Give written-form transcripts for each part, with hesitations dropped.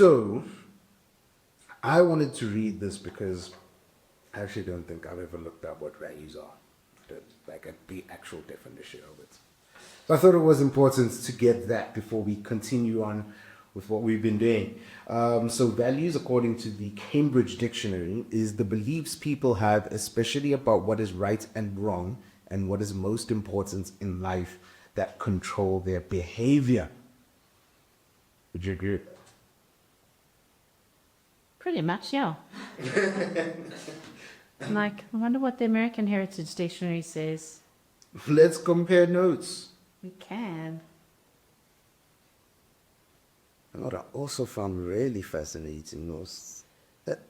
So, I wanted to read this because I actually don't think I've ever looked up what values are, like the actual definition of it. So I thought it was important to get that before we continue on with what we've been doing. So values, according to the Cambridge Dictionary, is the beliefs people have, especially about what is right and wrong and what is most important in life, that control their behavior. Would you agree? Pretty much, yeah. Like, I wonder what the American Heritage Dictionary says. Let's compare notes. We can. And what I also found really fascinating was that,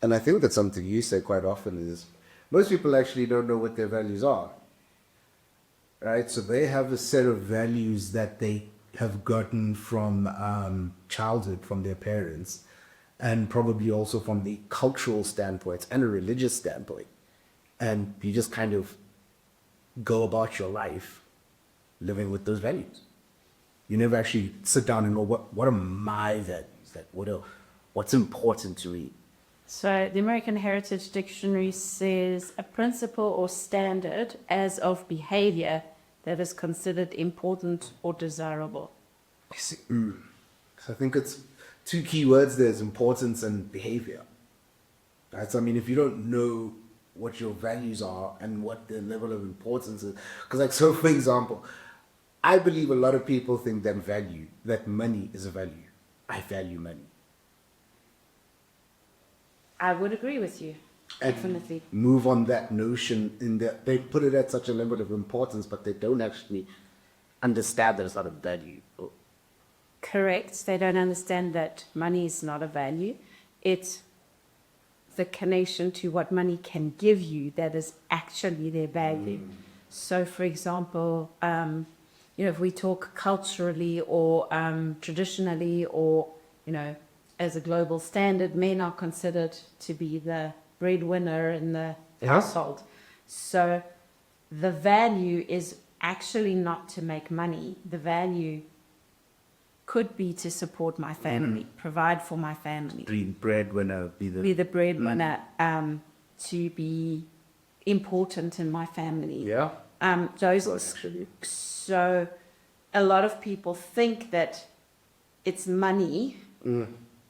and I think that's something you say quite often, is Most people actually don't know what their values are. Right? So they have a set of values that they have gotten from childhood, from their parents, and probably also from the cultural standpoint and a religious standpoint. And you just kind of go about your life living with those values. You never actually sit down and go, what are my values? What's important to me? So the American Heritage Dictionary says a principle or standard as of behavior that is considered important or desirable. So I think it's two key words there is importance and behavior. Right? So I mean, if you don't know what your values are and what the level of importance is, because like, so for example, I believe a lot of people think that money is a value. I value money. I would agree with you, And definitely. move on that notion in that they put it at such a level of importance, but they don't actually understand that it's not a value. Correct. They don't understand that money is not a value. It's the connection to what money can give you that is actually their value. So, for example, if we talk culturally or traditionally or, as a global standard, men are considered to be the breadwinner in the household. So the value is actually not to make money. The value could be to support my family, provide for my family. Be breadwinner, Be the breadwinner, to be important in my family. Yeah. So a lot of people think that it's money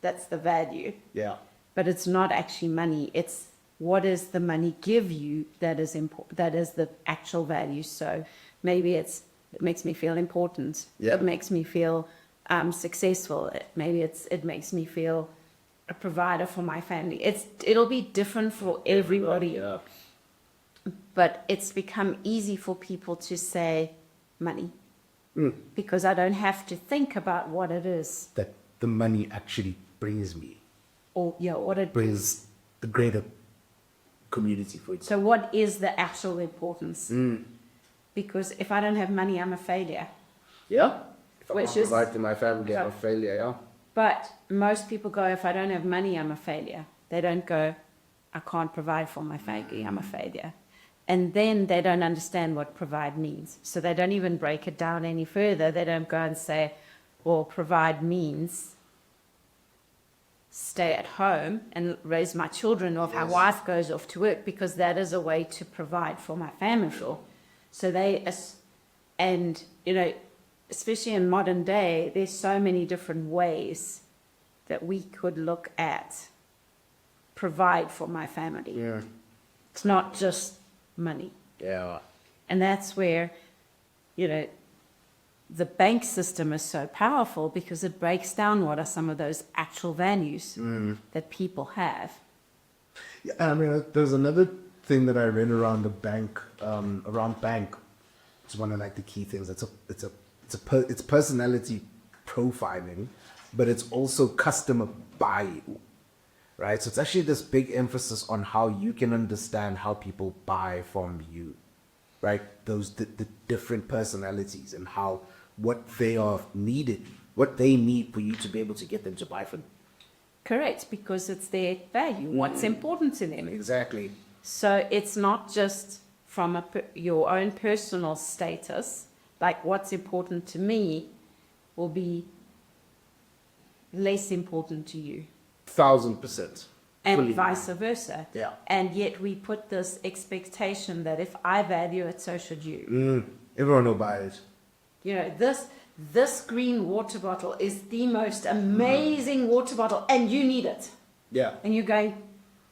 that's the value. Yeah. But it's not actually money. It's what does the money give you that is important, that is the actual value. So maybe it makes me feel important. Yeah. It makes me feel successful. It makes me feel a provider for my family. It'll be different for everybody. Yeah. But it's become easy for people to say money because I don't have to think about what it is. That the money actually brings me. What it Brings the greater community for it. So what is the actual importance? Because if I don't have money, I'm a failure. yeah. If I Which can't is- provide to my family, I'm a failure. Yeah. But most people go, if I don't have money, I'm a failure. They don't go, I can't provide for my family, I'm a failure. And then they don't understand what provide means. So they don't even break it down any further. They don't go and say, well, provide means stay at home and raise my children, or if my wife goes off to work, because that is a way to provide for my family. So especially in modern day, there's so many different ways that we could look at provide for my family. Yeah. It's not just money. Yeah. And that's where, the bank system is so powerful because it breaks down what are some of those actual values that people have. Yeah, I mean, there's another thing that I read around the bank, bank. It's one of like the key things. It's personality profiling, but it's also customer buying, right? So it's actually this big emphasis on how you can understand how people buy from you, right? The different personalities and what they need for you to be able to get them to buy from you. Correct, because it's their value, what's important to them. Exactly. So it's not just from your own personal status, like what's important to me will be less important to you, 1,000%. and Fully. vice versa. Yeah. And yet we put this expectation that if I value it, so should you. Everyone will buy it. You know, this green water bottle is the most amazing water bottle, and you need it. Yeah. And you're going,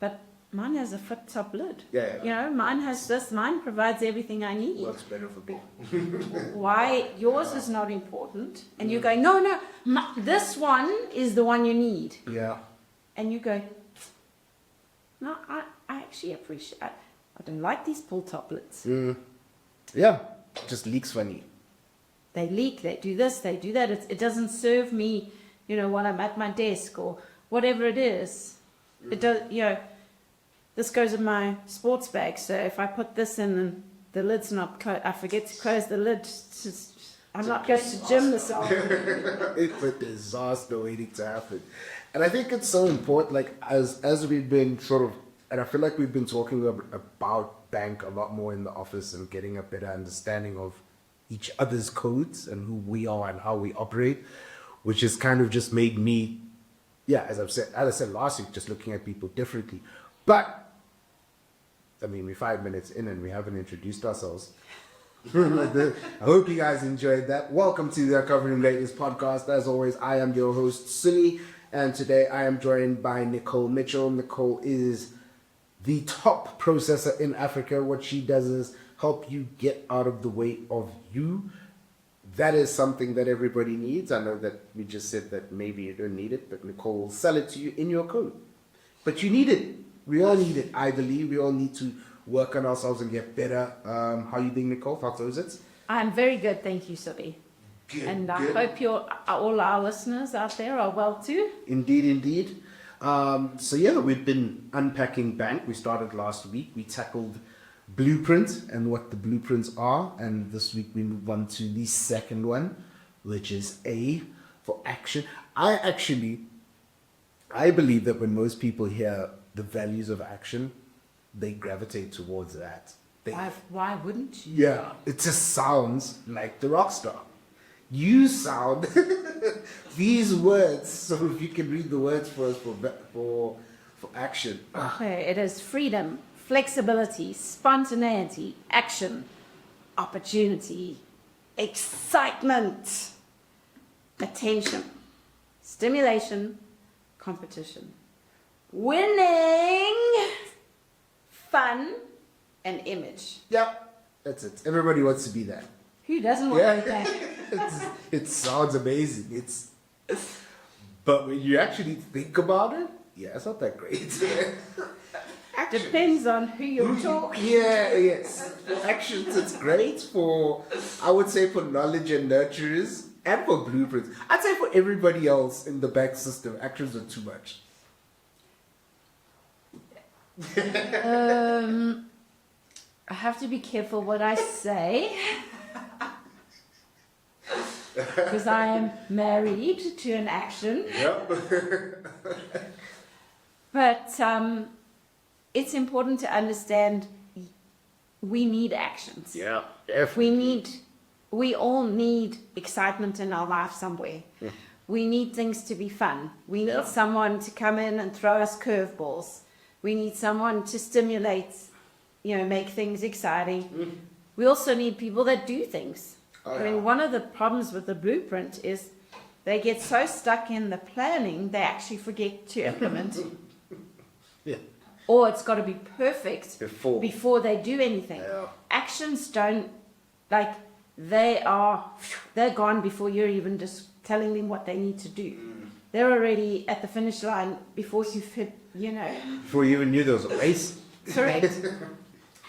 but mine has a flip top lid. Yeah. You know, mine has this. Mine provides everything I need. Works better for me. Why yours is not important? And you're going, no, this one is the one you need. Yeah. And you go, no, I actually appreciate. I don't like these pull top lids. Yeah. Just leaks funny. They leak. They do this. They do that. It doesn't serve me. You know, when I'm at my desk or whatever it is. It does. You know, this goes in my sports bag. So if I put this in and the lid's not closed, I forget to close the lid. I'm not going to gym this afternoon. It's a disaster waiting to happen. And I think it's so important, like, as we've been sort of, and I feel like we've been talking about B.A.N.K a lot more in the office and getting a better understanding of each other's codes and who we are and how we operate, which has kind of just made me, yeah, as I said last week, just looking at people differently. But, I mean, we're 5 minutes in and we haven't introduced ourselves. I hope you guys enjoyed that. Welcome to the Covering Latest podcast. As always, I am your host, Suleman, and today I am joined by Nicole Mitchell. Nicole is the top processor in Africa. What she does is help you get out of the way of you. That is something that everybody needs. I know that we just said that maybe you don't need it, but Nicole will sell it to you in your code. But you need it. We all need it, I believe. We all need to work on ourselves and get better. How you doing, Nicole? How is it? I'm very good, thank you, Sophie. Good, And I good. hope all our listeners out there are well too. Indeed, indeed. So yeah, we've been unpacking B.A.N.K. We started last week. We tackled blueprint and what the blueprints are. And this week we move on to the second one, which is A for action. I believe that when most people hear the values of action, they gravitate towards that. Why wouldn't you? Yeah, it just sounds like the rock star. You sound these words. So if you can read the words for us for action. Okay, it is freedom, flexibility, spontaneity, action, opportunity, excitement, attention, stimulation, competition, winning, fun, and image. Yeah, that's it. Everybody wants to be that. Who doesn't want Yeah. that? It sounds amazing. But when you actually think about it, yeah, it's not that great. Depends on who you're talking. Yeah, yes. For actions, it's great. For, I would say, for knowledge and nurturers, and for blueprints. I'd say for everybody else in the back system, actions are too much. I have to be careful what I say. Because I am married to an action. Yep. But it's important to understand we need actions. Yeah, We all need excitement in our life somewhere. Yeah. We need things to be fun. We need Yeah. someone to come in and throw us curveballs. We need someone to stimulate, make things exciting. We also need people that do things. Oh, I mean, yeah. one of the problems with the blueprint is they get so stuck in the planning, they actually forget to implement. Yeah. Or it's got to be perfect Before. they do anything. Yeah. Actions don't, they're gone before you're even just telling them what they need to do. They're already at the finish line before you've hit, Before you even knew there was a race. Correct.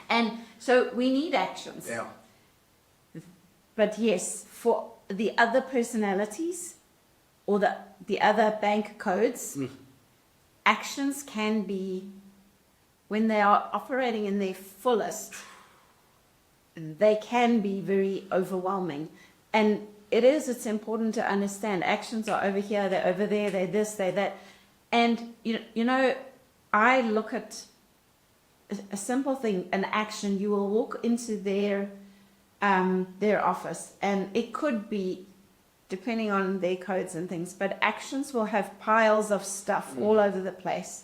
And so we need actions. Yeah. But yes, for the other personalities or the other B.A.N.K codes, actions can be, when they are operating in their fullest, they can be very overwhelming. And it's important to understand actions are over here, they're over there, they're this, they're that. And, I look at a simple thing, an action. You will walk into their office, and it could be depending on their codes and things, but actions will have piles of stuff all over the place.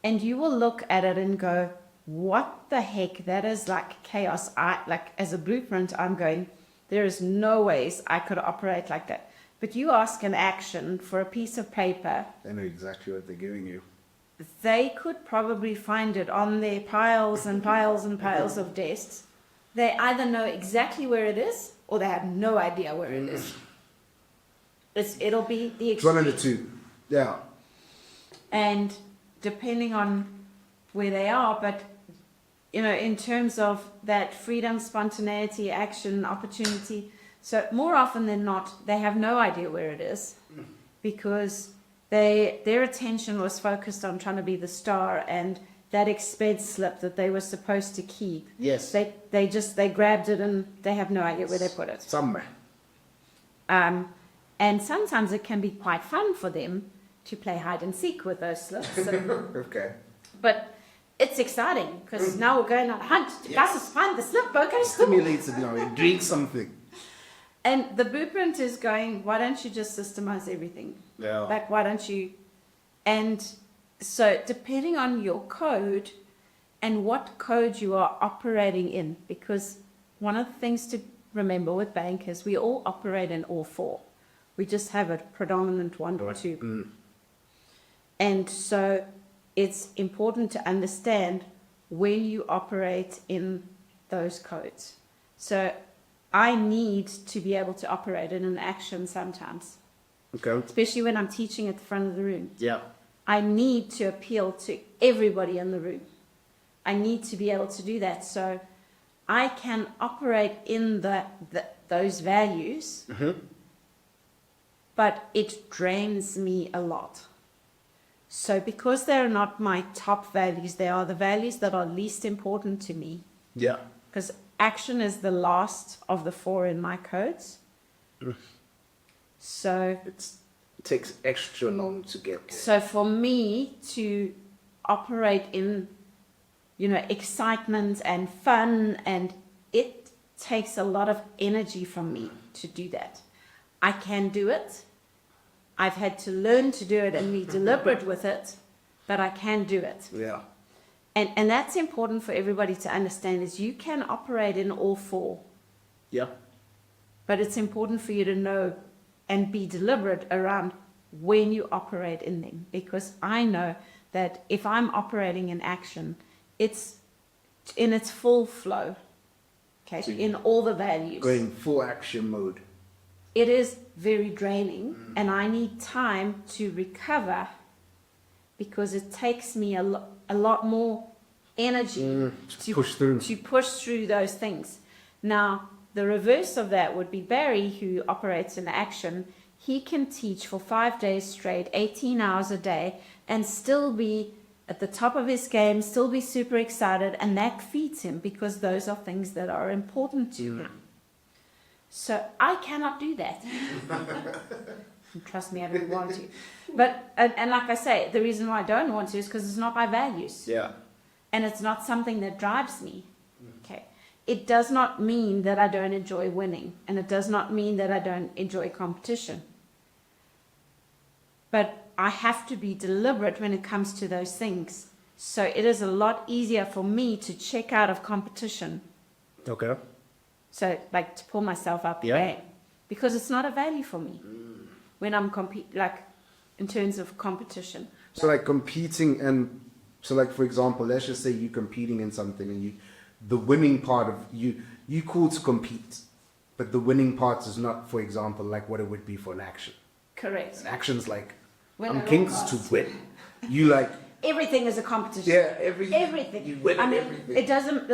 And you will look at it and go, what the heck? That is like chaos. Like as a blueprint, I'm going, there is no ways I could operate like that. But you ask an action for a piece of paper, They know exactly what they're giving you. they could probably find it on their piles and piles and piles of desks. They either know exactly where it is or they have no idea where it is. It'll be the It's one of extreme. the two. Yeah. And depending on where they are, but you know, in terms of that freedom, spontaneity, action, opportunity, so more often than not, they have no idea where it is because their attention was focused on trying to be the star, and that expense slip that they were supposed to keep, Yes. they grabbed it and they have no idea where they put it. Somewhere. And sometimes it can be quite fun for them to play hide and seek with those slips. Okay. But it's exciting because now we're going on a hunt to Yes. find the slip. Okay, Stimulates it, drink something. And the blueprint is going, why don't you just systemize everything? Yeah. Like, why don't you? And so, depending on your code and what code you are operating in, because one of the things to remember with bank is we all operate in all four. We just have a predominant one or two. And so, it's important to understand when you operate in those codes. So, I need to be able to operate in an action sometimes, Okay. especially when I'm teaching at the front of the room. Yeah. I need to appeal to everybody in the room. I need to be able to do that. So I can operate in those values, but it drains me a lot. So because they're not my top values, they are the values that are least important to me. Yeah. Because action is the last of the four in my codes. So It takes extra long to get. So for me to operate in, excitement and fun, and it takes a lot of energy from me to do that. I can do it. I've had to learn to do it and be deliberate with it, but I can do it. Yeah. And that's important for everybody to understand is you can operate in all four, Yeah. but it's important for you to know and be deliberate around when you operate in them, because I know that if I'm operating in action, it's in its full flow, okay, So in all the values. Going full action mode. It is very draining, and I need time to recover because it takes me a lot more energy to push through. to push through those things. Now, the reverse of that would be Barry, who operates in action. He can teach for 5 days straight, 18 hours a day, and still be at the top of his game, still be super excited, and that feeds him because those are things that are important to him. So I cannot do that. And trust me, I don't want to. But, and like I say, the reason why I don't want to is because it's not my values. Yeah. And it's not something that drives me. Okay. It does not mean that I don't enjoy winning, and it does not mean that I don't enjoy competition. But I have to be deliberate when it comes to those things. So it is a lot easier for me to check out of competition. Okay. So, like, to pull myself out the game, because it's not a value for me when I'm in terms of competition. So like competing, and so like for example, let's just say you're competing in something, and the winning part of you cool to compete, but the winning part is not, for example, like what it would be for an action. Correct. An action's like Win I'm at all kings costs. to win. You like Everything is a competition. Everything. You win I mean, everything. it doesn't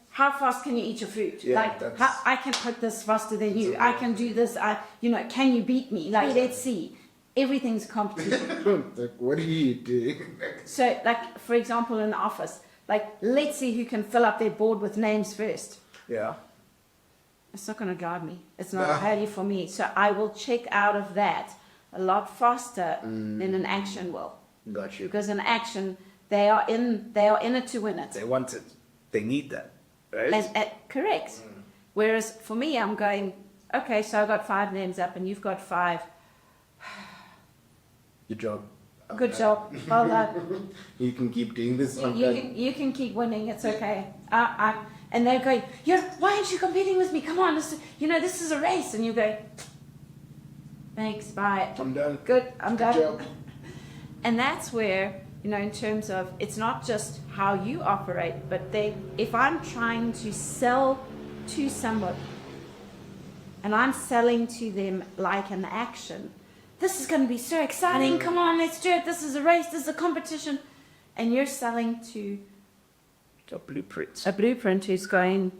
how fast can you eat your food? Yeah, that's- I can cook this faster than you. I can do this. Can you beat me? Like, let's see. Everything's competition. like, what are you doing? So, like, for example, in the office, like, let's see who can fill up their board with names first. Yeah. It's not going to drive me. It's not No. a value for me. So I will check out of that a lot faster than an action will. Got you. Because an action, they are in it to win it. They want it. They need that, right? Correct. Whereas for me, I'm going, Okay, so I got 5 names up and you've got 5. Good job. Good job. Well done. You can keep doing this. You can keep winning. It's okay. And they're going, why aren't you competing with me? Come on, this is a race. And you go, thanks, bye. I'm done. Good, I'm done. Good job. And that's where, in terms of, it's not just how you operate, but if I'm trying to sell to somebody and I'm selling to them like an action, this is going to be so exciting. Come on, let's do it. This is a race. This is a competition. And you're selling to A blueprint. a blueprint who's going,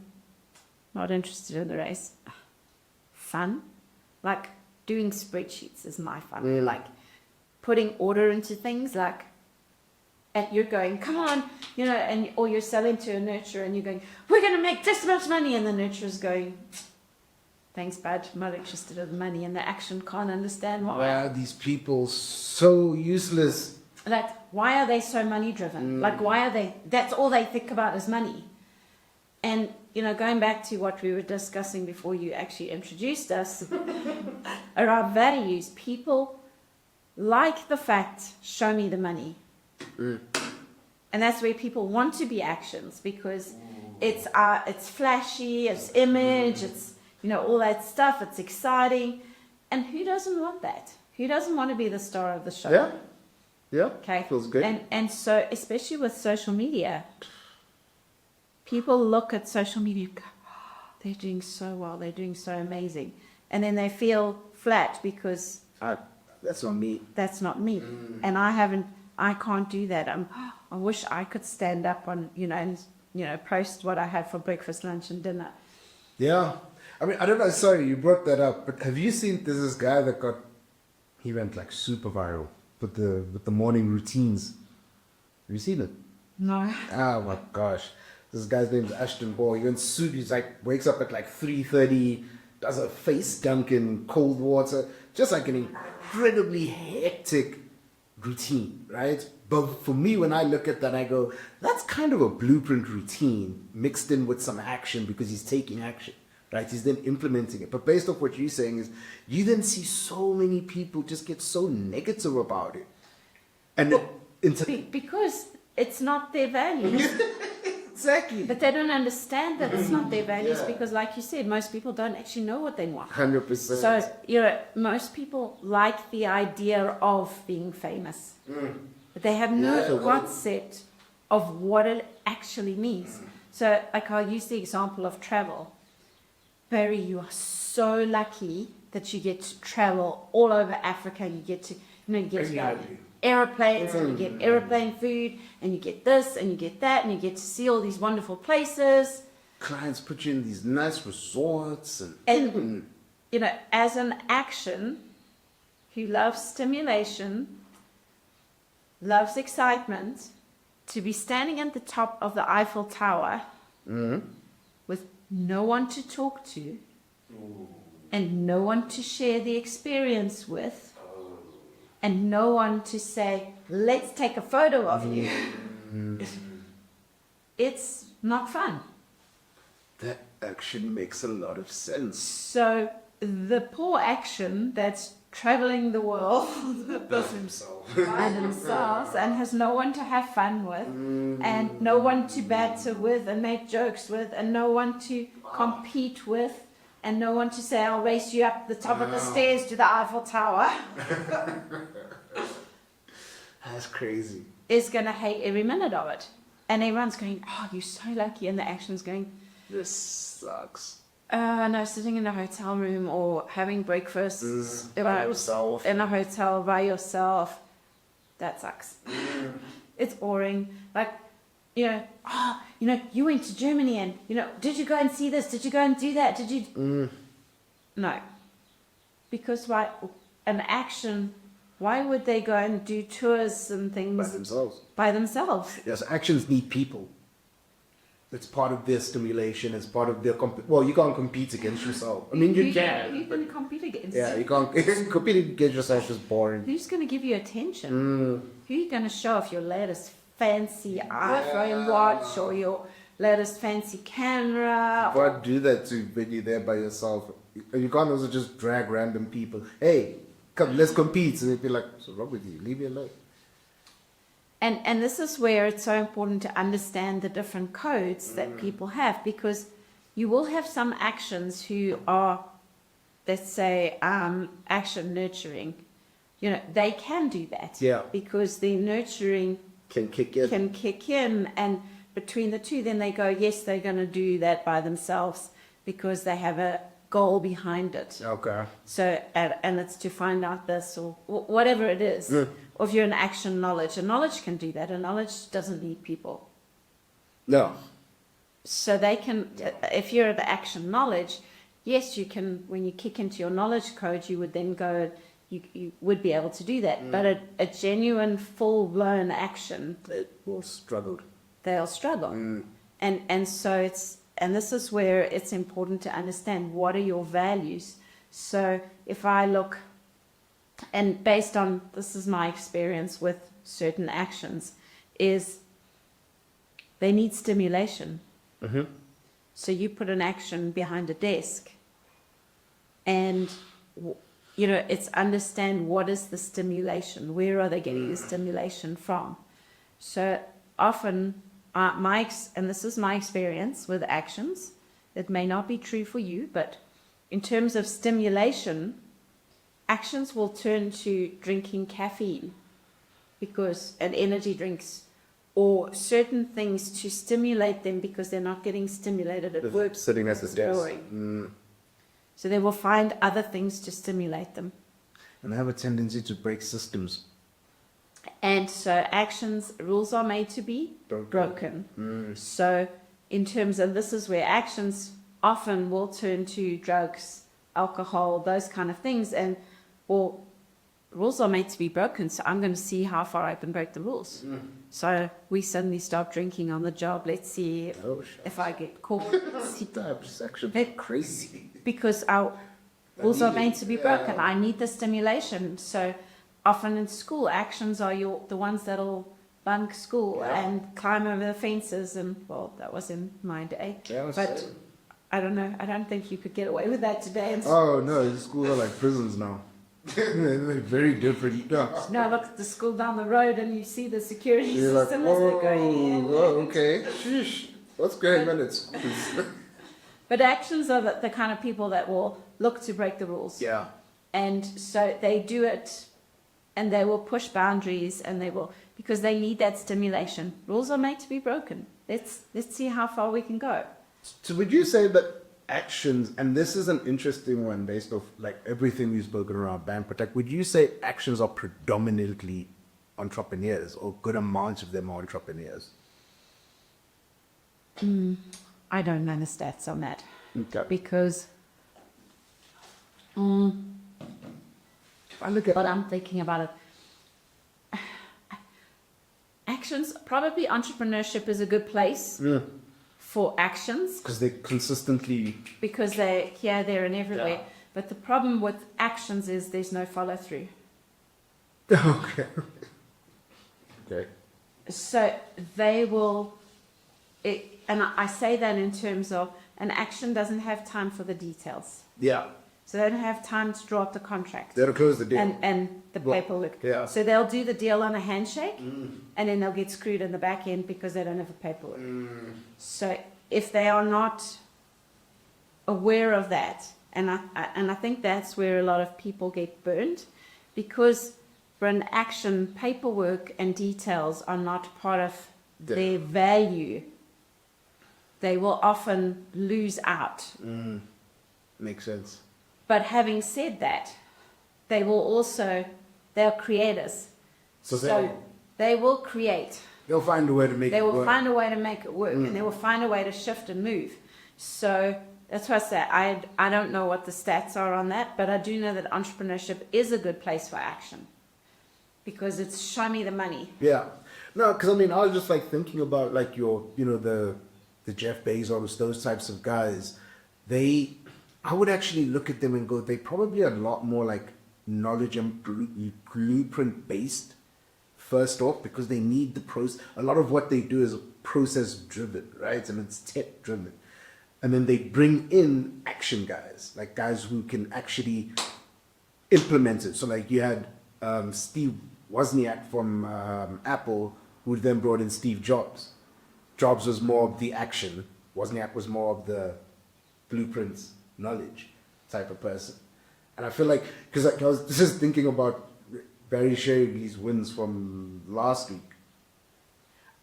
not interested in the race. Fun. Like doing spreadsheets is my fun. Like putting order into things, like, and you're going, come on, or you're selling to a nurturer and you're going, we're going to make this much money. And the nurturer's going, thanks, bud, I'm not interested in the money. And the action can't understand why. Why are these people so useless? Like, why are they so money driven? Like, why are they, that's all they think about is money. And, going back to what we were discussing before you actually introduced us around values, people like the fact, show me the money. And that's where people want to be actions, because it's flashy, it's image, it's, all that stuff, it's exciting. And who doesn't want that? Who doesn't want to be the star of the show? Yeah. Yeah. Okay. Feels good. And so, especially with social media, people look at social media and go, oh, they're doing so well, they're doing so amazing. And then they feel flat because That's not me. that's not me. And I can't do that. I wish I could stand up on, and post what I had for breakfast, lunch and dinner. Yeah. I mean, I don't know. Sorry, you brought that up. But have you seen, there's this guy that he went like super viral with the morning routines. Have you seen it? No. Oh my gosh. This guy's name is Ashton Ball. He went suit. He's like, wakes up at like 3:30, does a face dunk in cold water. Just like an incredibly hectic routine, right? But for me, when I look at that, I go, that's kind of a blueprint routine mixed in with some action, because he's taking action, right? He's then implementing it. But based off what you're saying is, you then see so many people just get so negative about it. And Because it's not their values. exactly. But they don't understand that it's not their values, because, like you said, most people don't actually know what they want. 100%. So, most people like the idea of being famous. But they have no concept of what it actually means. So, like, I'll use the example of travel. Barry, you are so lucky that you get to travel all over Africa. You get to, you get to go on aeroplanes, and you get aeroplane food, and you get this, and you get that, and you get to see all these wonderful places. Clients put you in these nice resorts. And as an action who loves stimulation, loves excitement, to be standing at the top of the Eiffel Tower with no one to talk to and no one to share the experience with and no one to say, let's take a photo of you, it's not fun. That action makes a lot of sense. So the poor action that's traveling the world By himself. by themselves and has no one to have fun with and no one to banter with and make jokes with and no one to compete with and no one to say, I'll race you up the top of the stairs to the Eiffel Tower, That's crazy. is going to hate every minute of it. And everyone's going, oh, you're so lucky. And the action's going, This sucks. no, sitting in a hotel room or having breakfast By yourself. in a hotel by yourself, that sucks. It's boring. Like, you went to Germany and, did you go and see this? Did you go and do that? Did you? No. Because why? An action, why would they go and do tours and things By themselves. by themselves? Yes, actions need people. It's part of their stimulation. It's part of their well, you can't compete against yourself. I mean, you can. You can compete against. Yeah, you can't compete against yourself. It's just boring. Who's going to give you attention? Who are you going to show off your latest fancy iPhone watch or your latest fancy camera. But do that too when you're there by yourself. You can't also just drag random people. Hey, come, let's compete. And they'd be like, what's wrong with you? Leave me alone. And this is where it's so important to understand the different codes that people have, because you will have some actions who are, let's say, action nurturing. You know, they can do that. Yeah. Because the nurturing Can kick in. can kick in, and between the two, then they go, yes, they're going to do that by themselves because they have a goal behind it. Okay. So, and it's to find out this or whatever it is. Yeah. Or if you're an action knowledge, a knowledge can do that. A knowledge doesn't need people. No. So they can, if you're the action knowledge, yes, you can, when you kick into your knowledge code, you would then go, you would be able to do that. But a genuine, full-blown action, It was struggled. they'll struggle. And so it's, and this is where it's important to understand what are your values. So if I look, and based on, this is my experience with certain actions, is they need stimulation. So you put an action behind a desk, and you know, it's understand what is the stimulation, where are they getting the stimulation from. So often, and this is my experience with actions, it may not be true for you, but in terms of stimulation, actions will turn to drinking caffeine and energy drinks or certain things to stimulate them because they're not getting stimulated at work. Sitting at the It's desk. boring. So they will find other things to stimulate them. And I have a tendency to break systems. And so actions, rules are made to be broken. So in terms of, this is where actions often will turn to drugs, alcohol, those kind of things. And, well, rules are made to be broken, so I'm going to see how far I can break the rules. So we suddenly stop drinking on the job. Let's see if I get caught. That's actually That- crazy. Because our rules are made to be broken. I need the stimulation. So often in school, actions are the ones that'll bunk school and climb over the fences. And, well, that was in my day. Yeah, But I don't know. I don't think you could get away with that today. And Oh no, the schools are like prisons now. They're very different. Yeah. now look at the school down the road and you see the security You're like, system as they're going in. oh, okay. Sheesh. What's going on at schools? But actions are the kind of people that will look to break the rules. Yeah. And so they do it, and they will push boundaries, and they will, because they need that stimulation. Rules are made to be broken. Let's see how far we can go. So would you say that actions, and this is an interesting one based off like everything we've spoken around ban protect, would you say actions are predominantly entrepreneurs, or good amounts of them are entrepreneurs? I don't know the stats on that Okay. because If I look at but I'm thinking about it. Actions, probably entrepreneurship is a good place for actions because they consistently because they're here, there, and everywhere. But the problem with actions is there's no follow through. okay. Okay. So they will, and I say that in terms of an action doesn't have time for the details. Yeah. So they don't have time to draw up the contract They'll close the deal. and the Well, paperwork. yeah. So they'll do the deal on a handshake and then they'll get screwed in the back end because they don't have the paperwork. So if they are not aware of that, and I think that's where a lot of people get burned, because for an action, paperwork and details are not part of their value. They will often lose out. Makes sense. But having said that, they will also, they're creators. So they will create. they'll find a way to make They it will work. find a way to make it work, and they will find a way to shift and move. So that's why I say I don't know what the stats are on that, but I do know that entrepreneurship is a good place for action because it's show me the money. Yeah. No, because I mean, I was just like thinking about like your, the Jeff Bezos, those types of guys. I would actually look at them and go, they probably are a lot more like knowledge and blueprint based first off because they need the process. A lot of what they do is process driven, right? And it's tech driven. And then they bring in action guys, like guys who can actually implement it. So like you had Steve Wozniak from Apple, who then brought in Steve Jobs. Jobs was more of the action. Wozniak was more of the blueprints, knowledge type of person. And I feel like, because like I was just thinking about Barry Sherry's wins from last week.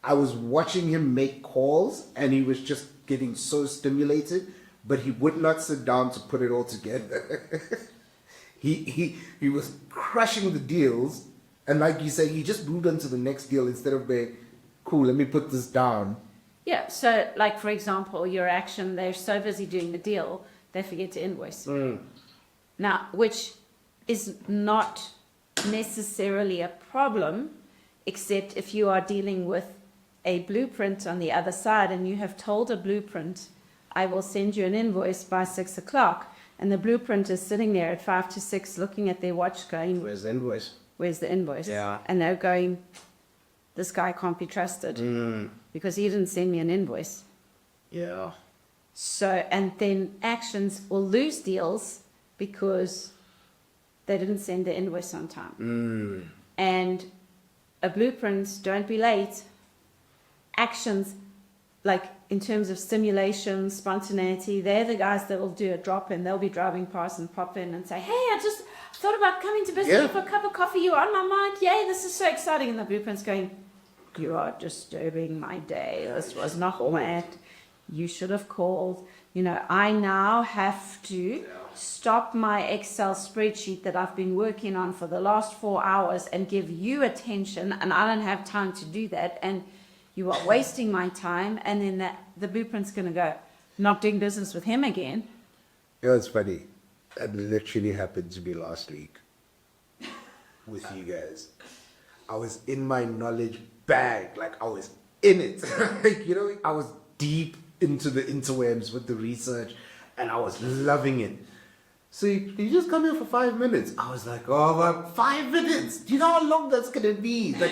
I was watching him make calls and he was just getting so stimulated, but he would not sit down to put it all together. he was crushing the deals, and like you say, he just moved on to the next deal instead of being, cool, let me put this down. Yeah, so like for example, your action, they're so busy doing the deal, they forget to invoice. Now, which is not necessarily a problem, except if you are dealing with a blueprint on the other side and you have told a blueprint, I will send you an invoice by 6 o'clock, and the blueprint is sitting there at 5 to 6 looking at their watch going, Where's the invoice? where's the invoice? Yeah. And they're going, this guy can't be trusted because he didn't send me an invoice. Yeah. So, and then actions will lose deals because they didn't send the invoice on time. And a blueprint, don't be late. Actions, like in terms of stimulation, spontaneity, they're the guys that will do a drop in. They'll be driving past and pop in and say, hey, I just thought about coming to visit you for a cup of coffee. You're on my mind. Yay, this is so exciting. And the blueprint's going, you are disturbing my day. This was not planned. You should have called. You know, I now have to stop my Excel spreadsheet that I've been working on for the last 4 hours and give you attention, and I don't have time to do that. And you are wasting my time, and then the blueprint's going to go, not doing business with him again. You know, it's funny. That literally happened to me last week with you guys. I was in my knowledge bag. Like, I was in it. Like, you know, I was deep into the interwebs with the research, and I was loving it. So you just come here for 5 minutes. I was like, oh, my, 5 minutes. Do you know how long that's going to be? Like,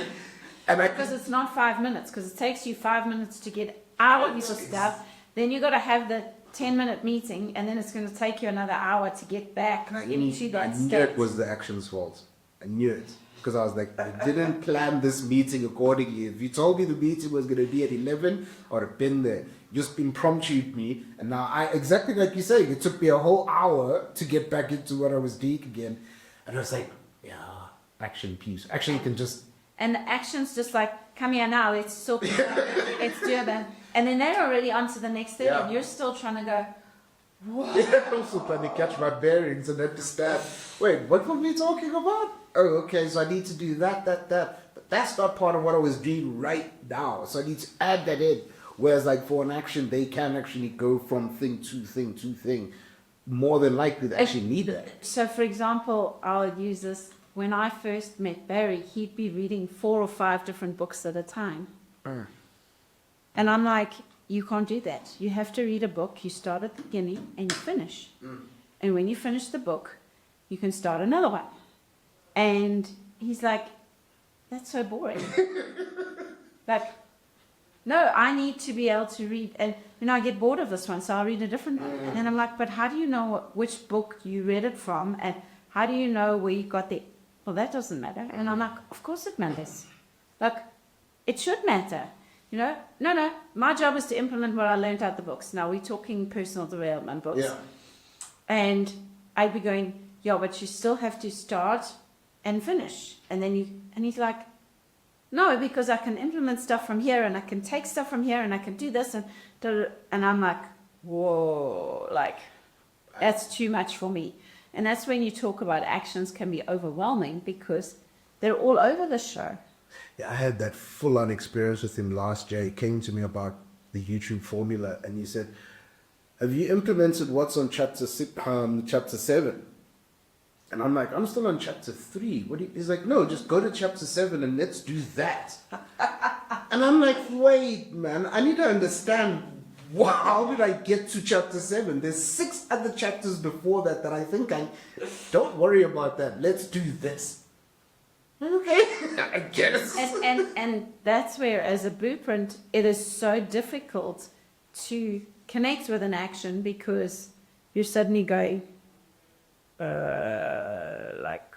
because it's not 5 minutes, because it takes you 5 minutes to get out of your stuff. Then you got to have the 10-minute meeting, and then it's going to take you another hour to get back into that I knew state. it was the action's fault. I knew it. Because I was like, I didn't plan this meeting accordingly. If you told me the meeting was going to be at 11, I would have been there. Just impromptu me. And now, exactly like you're saying, it took me a whole hour to get back into what I was doing again. And I was like, yeah, action piece. Actually, you can just... And the action's just like, come here now, let's sort it out. Let's do that. And then they're already on to the next thing, and you're still trying to go, what? Yeah, I'm also trying to catch my bearings and understand, wait, what were we talking about? Oh, okay, so I need to do that. But that's not part of what I was doing right now. So I need to add that in. Whereas like for an action, they can actually go from thing to thing to thing. More than likely they actually need that. So for example, I'll use this. When I first met Barry, he'd be reading 4 or 5 different books at a time. And I'm like, you can't do that. You have to read a book. You start at the beginning and you finish. And when you finish the book, you can start another one. And he's like, that's so boring. Like, no, I need to be able to read. And, you know, I get bored of this one, so I'll read a different one. And then I'm like, but how do you know which book you read it from? And how do you know where you got the... Well, that doesn't matter. And I'm like, of course it matters. Like, it should matter. You know? No. My job is to implement what I learned out the books. Now, we're talking personal development books. Yeah. And I'd be going, yeah, but you still have to start and finish. And then and he's like, no, because I can implement stuff from here, and I can take stuff from here, and I can do this. And I'm like, whoa, like, that's too much for me. And that's when you talk about actions can be overwhelming because they're all over the show. Yeah, I had that full-on experience with him last year. He came to me about the YouTube formula, and he said, have you implemented what's on chapter 7? And I'm like, I'm still on chapter 3. He's like, no, just go to chapter 7 and let's do that. And I'm like, wait, man, I need to understand, how did I get to chapter 7? There's 6 other chapters before that I think don't worry about that. Let's do this. Okay. I guess. And that's where, as a blueprint, it is so difficult to connect with an action because you're suddenly going, like,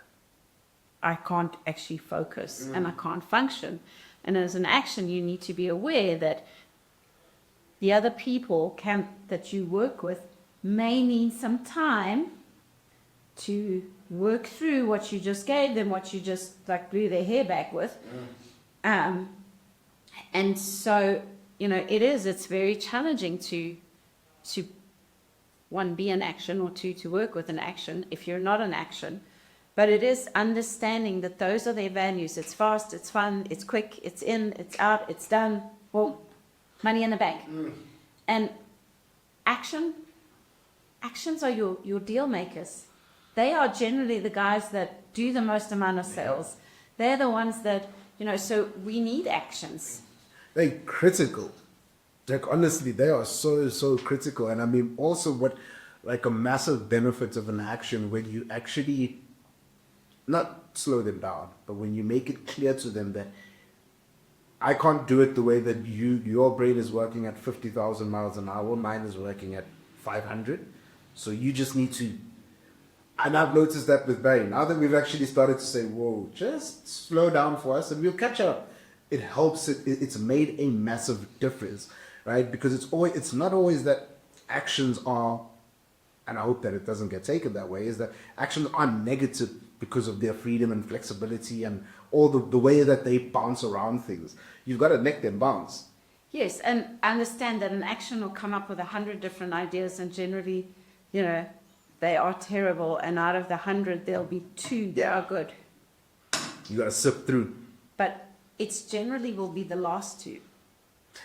I can't actually focus and I can't function. And as an action, you need to be aware that the other people that you work with may need some time to work through what you just gave them, what you just like blew their hair back with. And so, it's very challenging to one, be an action, or two, to work with an action if you're not an action. But it is understanding that those are their values. It's fast, it's fun, it's quick, it's in, it's out, it's done. Well, money in the bank. And actions are your deal makers. They are generally the guys that do the most amount of sales. They're the ones that, so we need actions. They're critical. Like, honestly, they are so, so critical. And I mean, also a massive benefit of an action when you actually not slow them down, but when you make it clear to them that I can't do it the way that your brain is working at 50,000 miles an hour, mine is working at 500. So you just need to, and I've noticed that with Barry. Now that we've actually started to say, whoa, just slow down for us and we'll catch up. It helps, it's made a massive difference, right? Because it's not always that actions are, and I hope that it doesn't get taken that way, is that actions are negative because of their freedom and flexibility and all the way that they bounce around things. You've got to make them bounce. Yes, and understand that an action will come up with 100 different ideas, and generally, they are terrible, and out of the 100, there'll be 2 that are good. You got to sift through. But it's generally will be the last 2.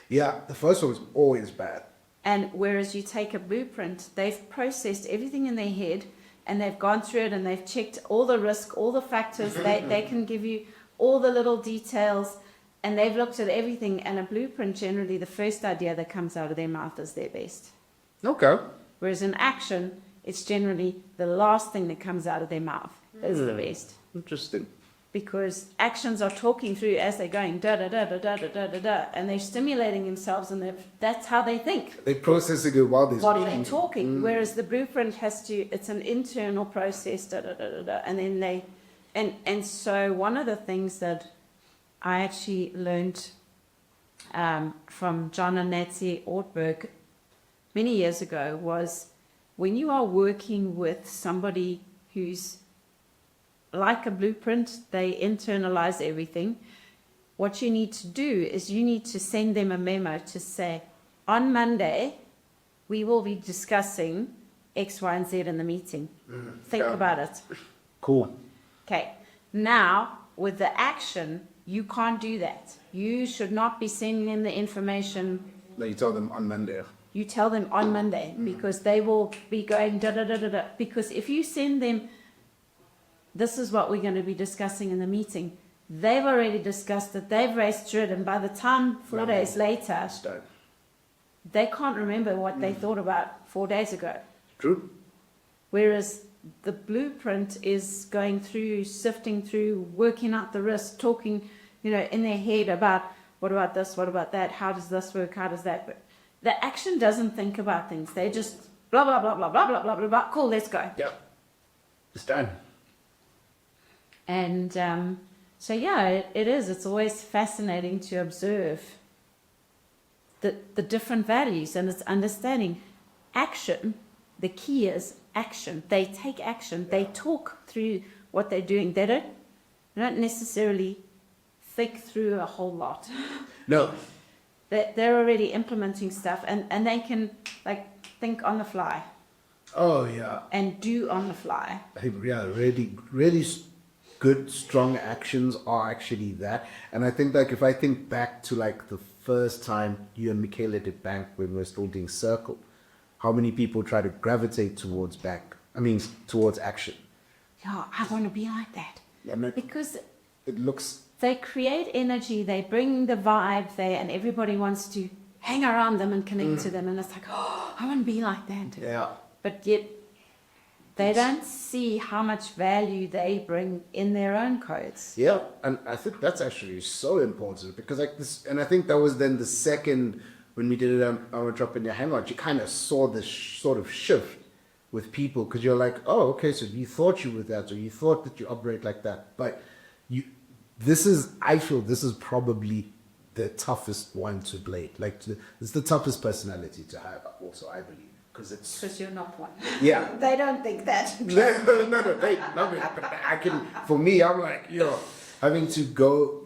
Yeah, the first one was always bad. And whereas you take a blueprint, they've processed everything in their head, and they've gone through it, and they've checked all the risk, all the factors. They can give you all the little details, and they've looked at everything. And a blueprint, generally, the first idea that comes out of their mouth is their best. Okay. Whereas in action, it's generally the last thing that comes out of their mouth is the best. Interesting. Because actions are talking through as they're going da da da da da da da da da, and they're stimulating themselves, and that's how they think. They're processing it while they're talking. Whereas the blueprint it's an internal process, da da da da da, and then and so one of the things that I actually learned from John and Nancy Ortberg many years ago was when you are working with somebody who's like a blueprint, they internalize everything. What you need to do is you need to send them a memo to say, on Monday, we will be discussing X, Y, and Z in the meeting. Think about it. Cool. Okay. Now, with the action, you can't do that. You should not be sending them the information. No, you tell them on Monday. You tell them on Monday, because they will be going da da da da da. Because if you send them, this is what we're going to be discussing in the meeting, they've already discussed it, they've raced through it, and by the time 4 days later, they can't remember what they thought about 4 days ago. True. Whereas the blueprint is going through, sifting through, working out the risk, talking, in their head about, what about this, what about that, how does this work, how does that work. The action doesn't think about things, they just blah, blah, blah, blah, blah, blah, blah, blah, blah, cool, let's go. Yep. It's done. And so, yeah, it's always fascinating to observe the different values, and it's understanding action. The key is action. They take action. They talk through what they're doing. They don't necessarily think through a whole lot. No. They're already implementing stuff, and they can think on the fly. Oh, yeah. And do on the fly. Yeah, really, really good, strong actions are actually that. And I think if I think back to the first time you and Michaela did B.A.N.K when we were still doing Circle, how many people try to gravitate towards towards action. Yeah, I want to be like that. Yeah, no, because it looks... They create energy, they bring the vibe there, and everybody wants to hang around them and connect to them. And it's like, oh, I want to be like that. Yeah. But yet, They don't see how much value they bring in their own codes. Yeah, and I think that's actually so important because like this, and I think that was then the second when we did it on Entrepreneur Hangout, you kind of saw this sort of shift with people because you're like, oh, okay, so you thought you were that, or you thought that you operate like that, but I feel this is probably the toughest one to blade. Like, it's the toughest personality to have. Also, I believe. Because you're not one. Yeah. They don't think that. No, but I can. For me, I'm like, having to go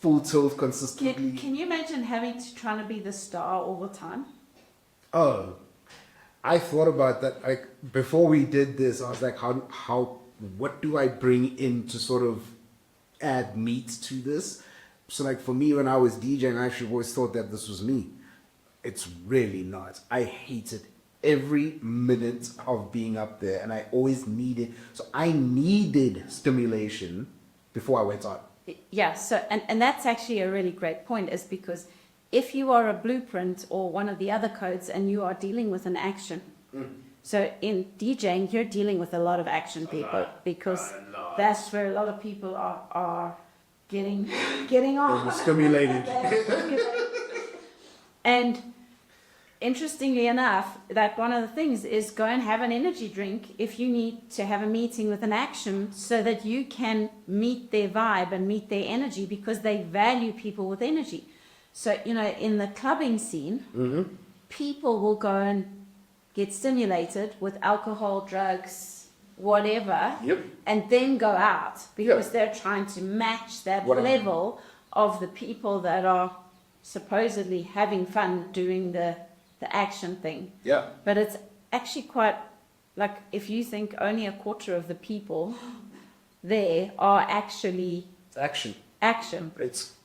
full tilt consistently. Can you imagine having to try to be the star all the time? Oh, I thought about that. Like before we did this, I was like, what do I bring in to sort of add meat to this? So like for me, when I was DJing, I actually always thought that this was me. It's really not. I hated every minute of being up there, and I always needed. So I needed stimulation before I went on. Yeah. So and that's actually a really great point, is because if you are a blueprint or one of the other codes and you are dealing with an action, so in DJing you're dealing with a lot of action people because that's where a lot of people are getting on. Stimulated. And interestingly enough, that one of the things is go and have an energy drink if you need to have a meeting with an action so that you can meet their vibe and meet their energy, because they value people with energy. So, in the clubbing scene, people will go and get stimulated with alcohol, drugs, whatever, and then go out because they're trying to match that level of the people that are supposedly having fun doing the action thing. Yeah. But it's actually quite, like, if you think only a quarter of the people there are actually Action.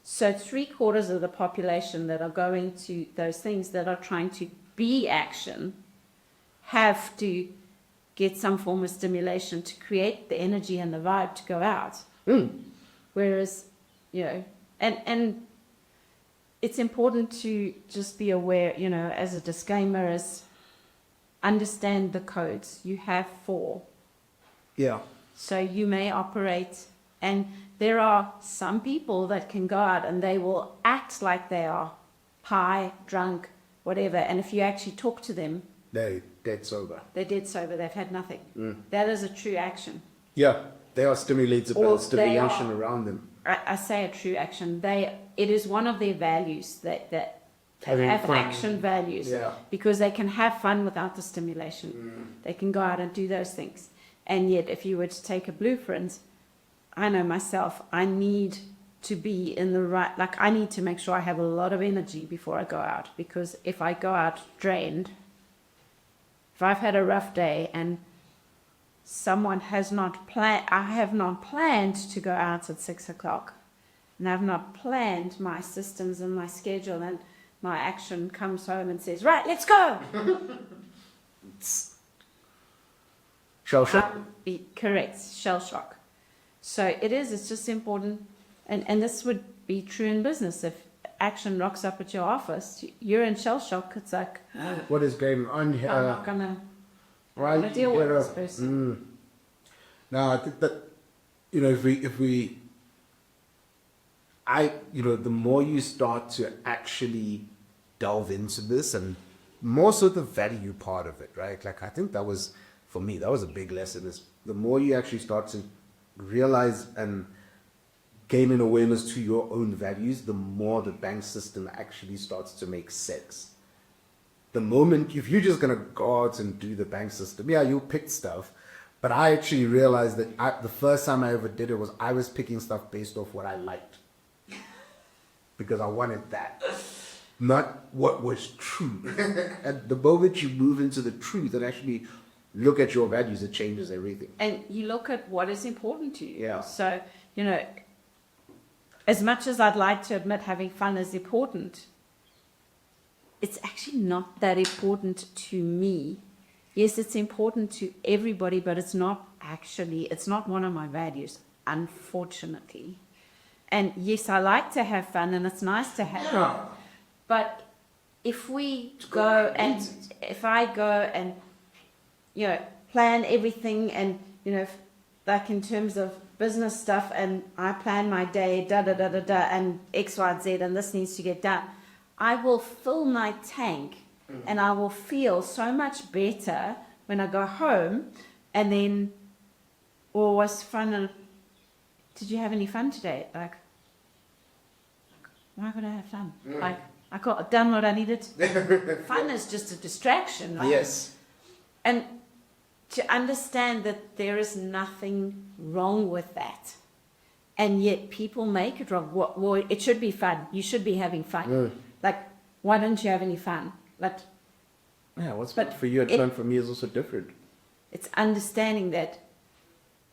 So 3/4 of the population that are going to those things that are trying to be action have to get some form of stimulation to create the energy and the vibe to go out. Whereas, and it's important to just be aware, as a disclaimer, is understand the codes. You have 4. Yeah. So you may operate, and there are some people that can go out and they will act like they are high, drunk, whatever. And if you actually talk to them, They're dead sober. they've had nothing. That is a true action. Yeah. They are stimulated by Or the stimulation around them. I say a true action. It is one of their values that Having have fun. action values, because they can have fun without the stimulation. They can go out and do those things. And yet, if you were to take a blueprint, I know myself, I need to be in the right, I need to make sure I have a lot of energy before I go out, because if I go out drained, if I've had a rough day and someone has not planned, I have not planned to go out at 6 o'clock, and I've not planned my systems and my schedule, and my action comes home and says, right, let's go. Shell shock. Correct, shell shock. So it's just important, and this would be true in business. If action rocks up at your office, you're in shell shock. It's like, What is going on here? I'm not gonna deal with this person. No, I think that, the more you start to actually delve into this, and more so the value part of it, right? Like, I think that was, for me, that was a big lesson, is the more you actually start to realize and gain an awareness to your own values, the more the bank system actually starts to make sense. The moment, if you're just going to go out and do the bank system, you'll pick stuff. But I actually realized that the first time I ever did it was I was picking stuff based off what I liked. Because I wanted that. Not what was true. And the moment you move into the truth and actually look at your values, it changes everything. And you look at what is important to you. Yeah. So, as much as I'd like to admit having fun is important, it's actually not that important to me. Yes, it's important to everybody, but it's not one of my values, unfortunately. And yes, I like to have fun, and it's nice to have fun. But if I go and, plan everything and, you know, like in terms of business stuff, and I plan my day, and X, Y, and Z, and this needs to get done. I will fill my tank and I will feel so much better when I go home and then, or was fun, and did you have any fun today? Like, why would I have fun? Like, I got done what I needed. Fun is just a distraction. Like, Yes. and to understand that there is nothing wrong with that. And yet people make it wrong. Well, it should be fun. You should be having fun. Like, why don't you have any fun? Like, Yeah, what's But fun for you and it- fun for me is also different. it's understanding that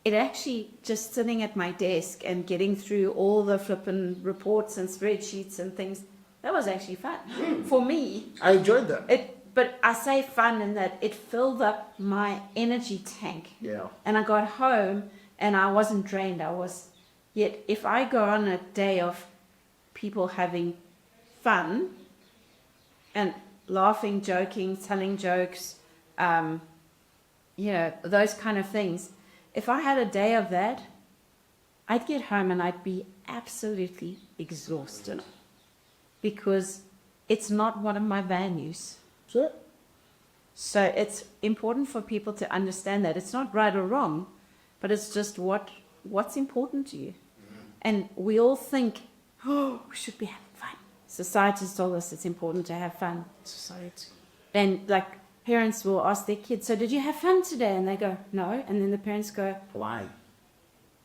it actually just sitting at my desk and getting through all the flippin' reports and spreadsheets and things, that was actually fun. For me, I enjoyed that. but I say fun in that it filled up my energy tank. Yeah. And I got home and I wasn't drained. Yet if I go on a day of people having fun and laughing, joking, telling jokes, you know, those kind of things, if I had a day of that, I'd get home and I'd be absolutely exhausted because it's not one of my values. Sure. So it's important for people to understand that it's not right or wrong, but it's just what's important to you. And we all think, oh, we should be having fun. Society's told us it's important to have fun. Society. And like parents will ask their kids, so did you have fun today? And they go, no. And then the parents go, Why?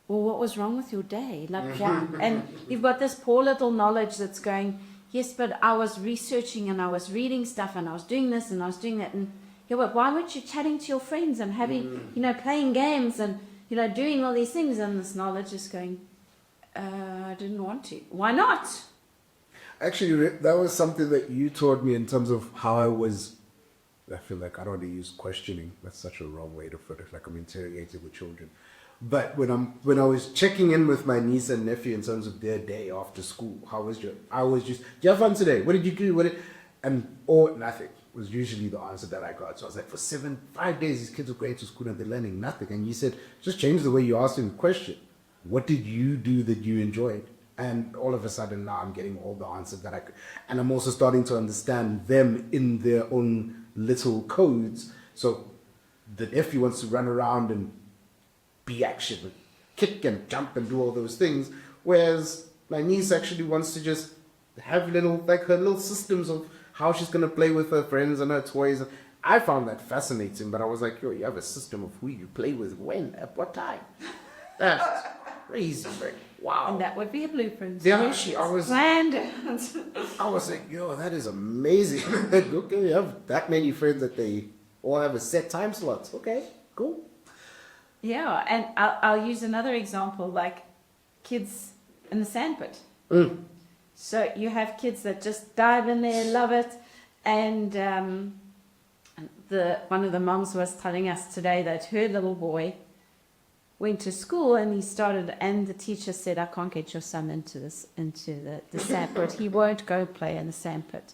well, what was wrong with your day? Like, why? And you've got this poor little knowledge that's going, yes, but I was researching and I was reading stuff and I was doing this and I was doing that. And yeah, but why weren't you chatting to your friends and having, you know, playing games and, you know, doing all these things? And this knowledge is going, I didn't want to. Why not? Actually, that was something that you taught me in terms of how I feel like I don't want to use questioning. That's such a wrong way to put it. Like I'm interrogating with children. But when I was checking in with my niece and nephew in terms of their day after school, how was your? I was just, did you have fun today? What did you do? Or nothing was usually the answer that I got. So I was like, for 5 days, these kids are going to school and they're learning nothing. And you said, just change the way you asked them the question. What did you do that you enjoyed? And all of a sudden now I'm getting all the answers that I could. And I'm also starting to understand them in their own little codes. So the nephew wants to run around and be action, kick and jump and do all those things. Whereas my niece actually wants to just have her little systems of how she's going to play with her friends and her toys. I found that fascinating, but I was like, yo, you have a system of who you play with, when, at what time. That's crazy, Frank. Wow. And that would be a blueprint. Yeah, Planned. I was like, yo, that is amazing. Okay, you have that many friends that they all have a set time slots. Okay, cool. Yeah, and I'll use another example, like kids in the sandpit. So you have kids that just dive in there, love it, and one of the moms was telling us today that her little boy went to school and the teacher said, I can't get your son into the sandpit. He won't go play in the sandpit.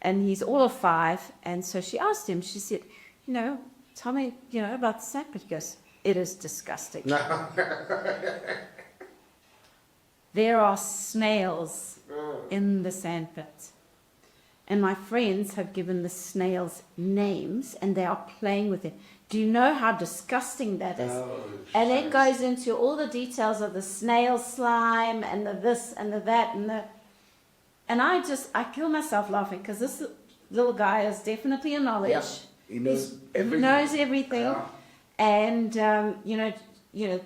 And he's all of 5, and so she asked him, she said, you know, tell me, you know, about the sandpit. He goes, it is disgusting. There are snails in the sandpit. And my friends have given the snails names and they are playing with it. Do you know how disgusting that is? And it goes into all the details of the snail slime and the this and the that and I kill myself laughing because this little guy is definitely a knowledge. Yeah, he knows everything. He knows everything. Yeah. And you know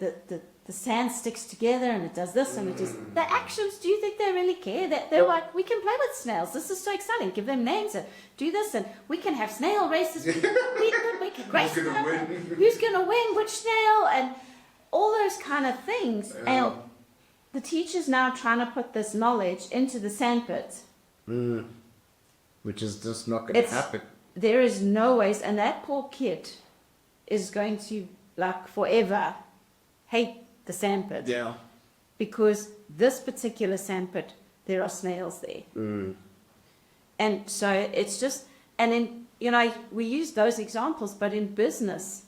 the sand sticks together and it does this and it does the actions. Do you think they really care? That they're like, we can play with snails. This is so exciting. Give them names and do this and we can have snail races. we can race them. Who's going to win? Which snail? And all those kind of things. Yeah. And the teacher's now trying to put this knowledge into the sandpit. Which is just not going to happen. There is no ways, and that poor kid is going to like forever hate the sandpit. Yeah. Because this particular sandpit, there are snails there. And so it's just, and in, you know, we use those examples, but in business,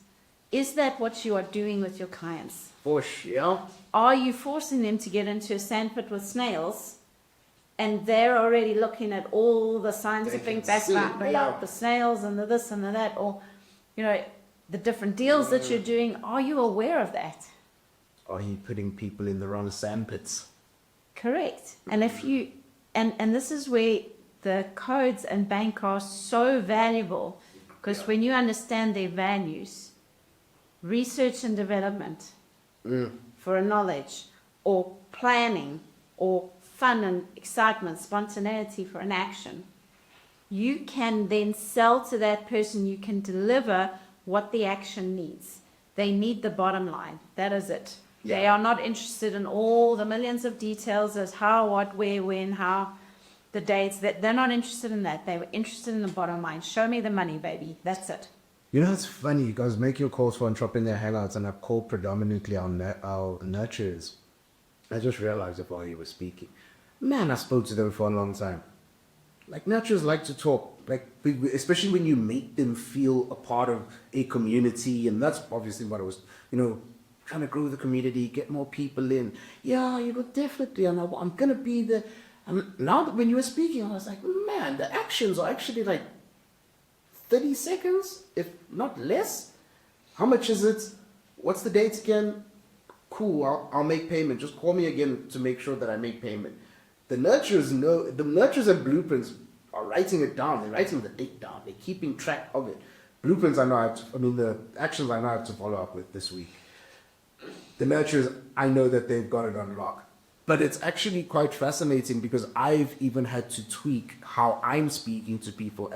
Is that what you are doing with your clients? For sure. Are you forcing them to get into a sandpit with snails, and they're already looking at all the They scientific can see it, background yeah. about the snails and the this and the that, or, you know, the different deals that you're doing? Are you aware of that? Are you putting people in the wrong sandpits? Correct. And if you, and this is where the codes and bank are so valuable, because when you understand their values, research and development for a knowledge, or planning, or fun and excitement, spontaneity for an action, you can then sell to that person, you can deliver what the action needs. They need the bottom line. That is it. They Yeah. are not interested in all the millions of details as how, what, where, when, how, the dates. That they're not interested in that. They were interested in the bottom line. Show me the money, baby. That's it. You know, it's funny. You guys make your calls for entrepreneur hangouts, and I've called predominantly our nurturers. I just realized it while you were speaking. Man, I spoke to them for a long time. Like, nurturers like to talk, like, especially when you make them feel a part of a community, and that's obviously what I was, you know, trying to grow the community, get more people in. Yeah, you know, definitely, and I'm gonna be the. And now that when you were speaking, I was like, man, the actions are actually like 30 seconds, if not less. How much is it? What's the date again? Cool, I'll make payment. Just call me again to make sure that I make payment. The nurturers know, the nurturers and blueprints are writing it down. They're writing the date down. They're keeping track of it. Blueprints the actions I now have to follow up with this week. The nurturers, I know that they've got it on lock. But it's actually quite fascinating because I've even had to tweak how I'm speaking to people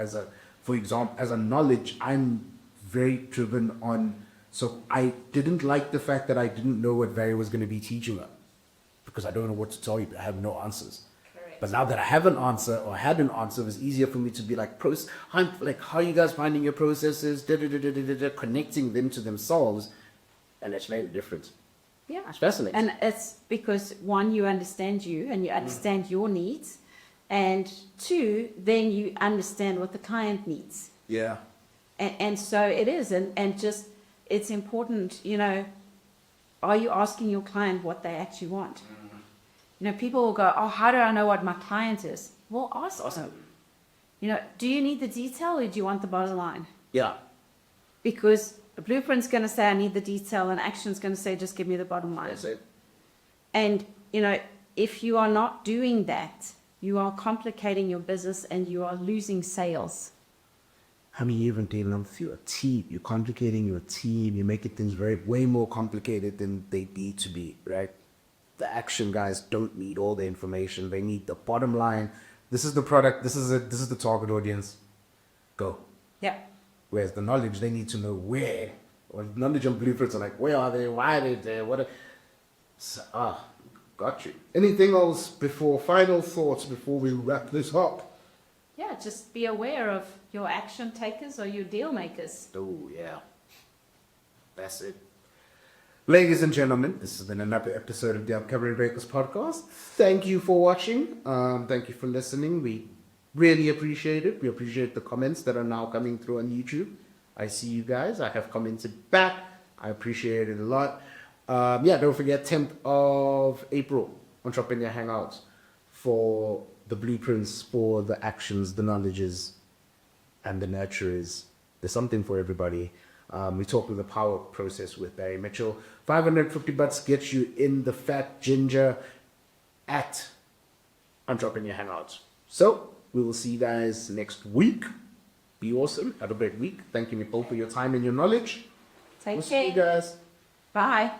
for example, as a knowledge, I'm very driven on. So I didn't like the fact that I didn't know what Barry was going to be teaching her because I don't know what to tell you. I have no answers. Correct. But now that I have an answer or had an answer, it was easier for me to be like, how are you guys finding your processes? Connecting them to themselves, and it's made a difference. Yeah. It's fascinating. And it's because, one, you understand you and you understand your needs. And two, then you understand what the client needs. Yeah. And so it is. And just, it's important, you know, are you asking your client what they actually want? You know, people will go, oh, how do I know what my client is? Well, ask them. You know, do you need the detail or do you want the bottom line? Yeah. Because the blueprint's going to say, I need the detail, and action's going to say, just give me the bottom line. That's it. And, you know, if you are not doing that, you are complicating your business and you are losing sales. I mean, you're even dealing with your team. You're complicating your team. You're making things way more complicated than they need to be, right? The action guys don't need all the information. They need the bottom line. This is the product. This is it. This is the target audience. Go. Yeah. Whereas the knowledge, they need to know where. Or knowledge and blueprints are like, where are they? Why are they there? Got you. Anything else final thoughts before we wrap this up? Yeah, just be aware of your action takers or your deal makers. Oh, yeah. That's it. Ladies and gentlemen, this has been another episode of the Upcovering Breakers podcast. Thank you for watching. Thank you for listening. We really appreciate it. We appreciate the comments that are now coming through on YouTube. I see you guys. I have commented back. I appreciate it a lot. Don't forget 10th of April, Entrepreneur Hangouts for the blueprints, for the actions, the knowledges, and the nurturers. There's something for everybody. We talked with the power process with Barry Mitchell. 550 bucks gets you in the fat ginger at Entrepreneur Hangouts. So we will see you guys next week. Be awesome. Have a great week. Thank you, Nicole, for your time and your knowledge. Take We'll see you care. guys. Bye.